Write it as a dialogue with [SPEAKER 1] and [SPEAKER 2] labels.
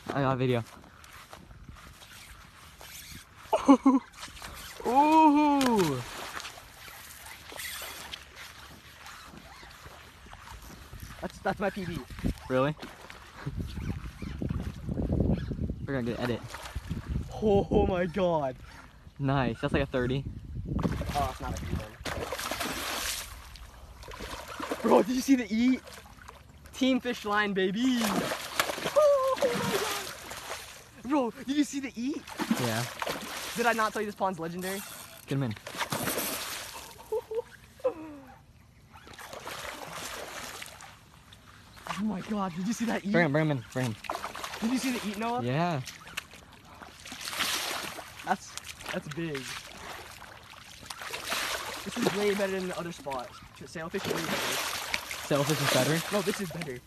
[SPEAKER 1] I got a video.
[SPEAKER 2] Ooh! That's my PB.
[SPEAKER 1] Really? We're gonna get an edit.
[SPEAKER 2] Oh my god.
[SPEAKER 1] Nice. That's like a 30.
[SPEAKER 2] Oh, it's not a good one. Bro, did you see the eat? Team fish line, baby. Oh my god. Bro, did you see the eat?
[SPEAKER 1] Yeah.
[SPEAKER 2] Did I not tell you this pond's legendary?
[SPEAKER 1] Get him in.
[SPEAKER 2] Oh my god, did you see that eat?
[SPEAKER 1] Bring him in, bring him.
[SPEAKER 2] Did you see the eat, Noah?
[SPEAKER 1] Yeah.
[SPEAKER 2] That's big. This is way better than the other spot. Sailfish is way better.
[SPEAKER 1] Sailfish is better?
[SPEAKER 2] No, this is better.